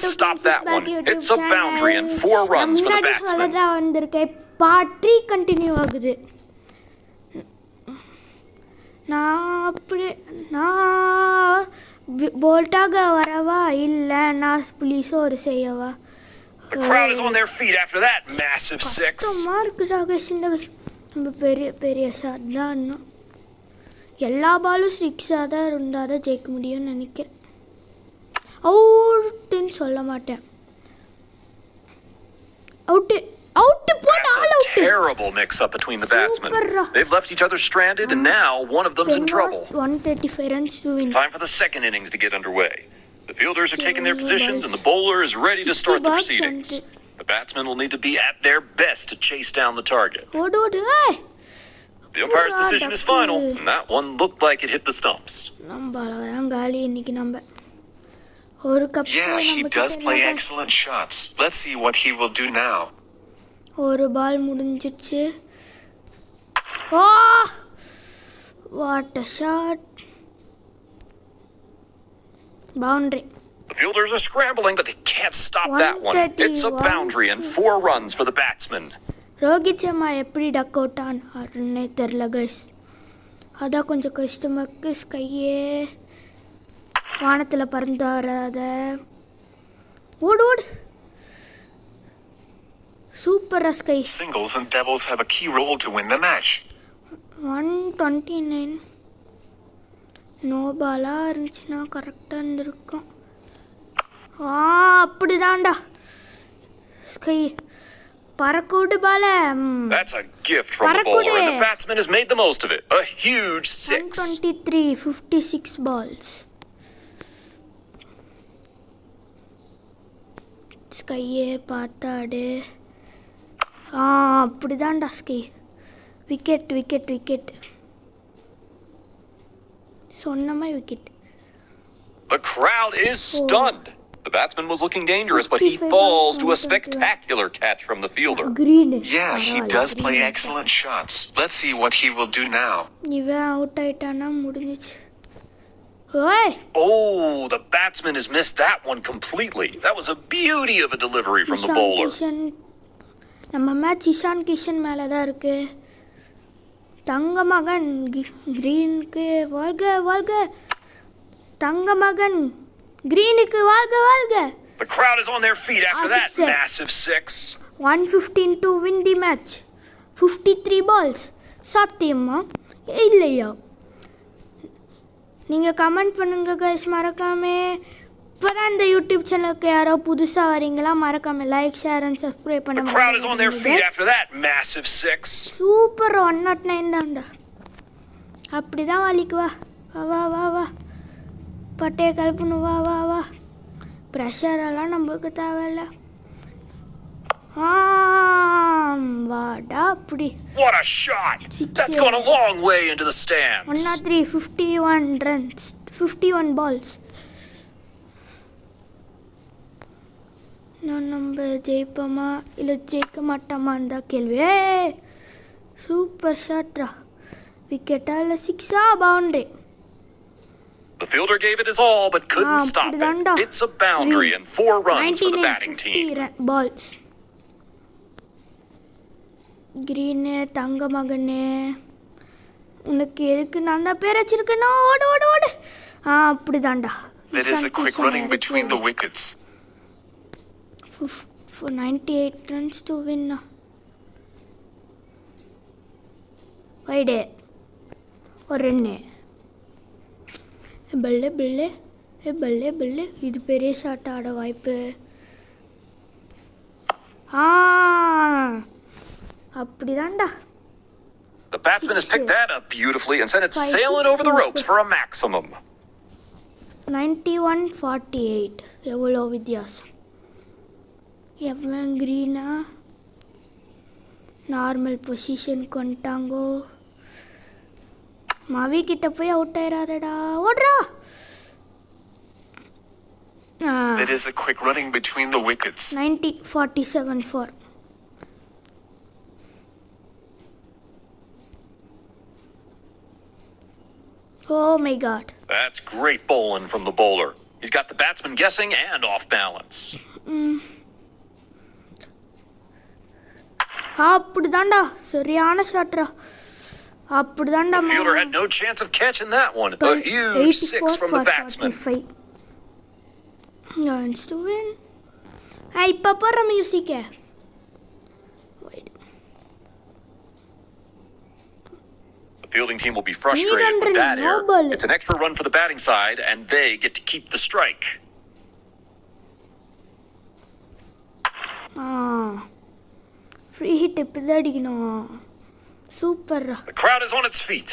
can't stop that one. It's a boundary and 4 runs for the batsman. வந்திருக்கேன் part 3 continue ஆகுது. நான் போல்டாக வரவா இல்லை நான் புலிஸோ ஒரு செய்யவா? The crowd is on their feet after that massive six. கஷ்டமா இருக்குடா கைஸ். இந்த நம்ம பெரிய ஷாட் தான். இன்னும் எல்லா பாலும் 6ஆக தான் இருந்தால் தான் ஜெயிக்க முடியும்னு நினைக்கிறேன். அவுட்டுன்னு சொல்ல மாட்டேன். அவுட்டு போட்டு all out. Terrible mix up between the batsmen. They've left each other stranded and now one of them's in trouble. 135 runs to win. It's time for the second innings to get underway. The fielders are taking their positions and the bowler is ready to start the proceedings. The batsmen will need to be at their best to chase down the target. The umpire's decision is final, and that one looked like it hit the stumps. Yeah, he does play excellent shots. Let's see what he will do now. ஒரு பால் முடிஞ்சிச்சு. What a shot. Boundary. The fielders are scrambling, but they can't stop that one. It's a boundary and 4 runs for the batsman. Rohit Sharma எப்படி duck out ஆனாருன்னே தெரில guys. அதான் கொஞ்சம் கஷ்டமாக இருக்கு. ஸ்கையே வானத்தில் பறந்து வராத. ஓடு super sky. Singles and doubles have a key role to win the match. 129 no பாலாக இருந்துச்சுன்னா கரெக்டாக இருந்திருக்கும். அப்படிதான்டா ஸ்கை பறக்க விடு பால. That's a gift from the bowler and the batsman has made the most of it. A huge 6. 123 56 balls. ஸ்கையே பார்த்தாடு. அப்படிதான்டா sky. Wicket சொன்ன மாதிரி wicket. The crowd is stunned. The batsman was looking dangerous, but he falls to a spectacular catch from the fielder. Green. Yeah, he does play excellent shots. Let's see what he will do now. இவன் out ஆயிட்டானா முடிஞ்சிச்சு. Oh, the batsman has missed that one completely. That was a beauty of a delivery from the bowler. நம்ம match Ishan Kishan மேலே தான் இருக்கு. தங்க மகன் கிரீனுக்கு வாழ்க. தங்க மகன் கிரீனுக்கு வாழ்க. The crowd is on their feet after that massive 6. 115 to win the match. 53 balls. சாத்தியமா இல்லையா? நீங்கள் கமெண்ட் பண்ணுங்க கைஸ். மறக்காம இப்போ தான் இந்த யூடியூப் சேனலுக்கு யாரோ புதுசாக வரீங்களா மறக்காம லைக் ஷேர் அண்ட் சப்ஸ்கிரைப் பண்ண. The crowd is on their feet after that massive 6. Super 109 தான்டா. அப்படி தான் வாலிக்கு வா பட்டையை கலப்புன்னு வா. ப்ரெஷரெல்லாம் நம்மளுக்கு தேவையில்ல. வாடா அப்படி. What a shot. That's gone a long way into the stands. 103 51 runs 51 balls. நம்ம ஜெயிப்போமா இல்லை ஜெயிக்க மாட்டோமான்னு தான் கேள்வி. சூப்பர் ஷாட்ரா. விக்கெட்டா இல்லை 6ஆ boundary? The fielder gave it his all but couldn't stop it. It's a boundary and 4 runs for the batting team. Balls. Green தங்க மகனே உனக்கு எதுக்கு நான் தான் பேர் வச்சிருக்கேன். ஓடு. அப்படிதான்டா. There is a quick running between the wickets. For 98 runs to win. Wide. ஒரு ரன்னு. பல்லே இது பெரிய ஷாட் ஆட வாய்ப்பு. அப்படிதான்டா. The batsman has picked that up beautifully and sent it sailing over the ropes for a maximum. 91-48 எவ்வளோ வித்தியாசம். எவன் கிரீனா normal பொசிஷனுக்கு வந்துட்டாங்கோ. மவி கிட்ட போய் அவுட் ஆயிராதடா. ஓடுறா. There is a quick running between the wickets. 90-47 for. Oh my god. That's great bowling from the bowler. He's got the batsman guessing and off balance. அப்படிதான்டா சரியான ஷாட்ரா அப்படிதான்டா The fielder had no chance of catching that one. A huge six from the batsman. Wants to win. Hey, papara music. Wait. The fielding team will be frustrated with that error. It's an extra run for the batting side, and they get to keep the strike. Free hit. Super. The crowd is on its feet.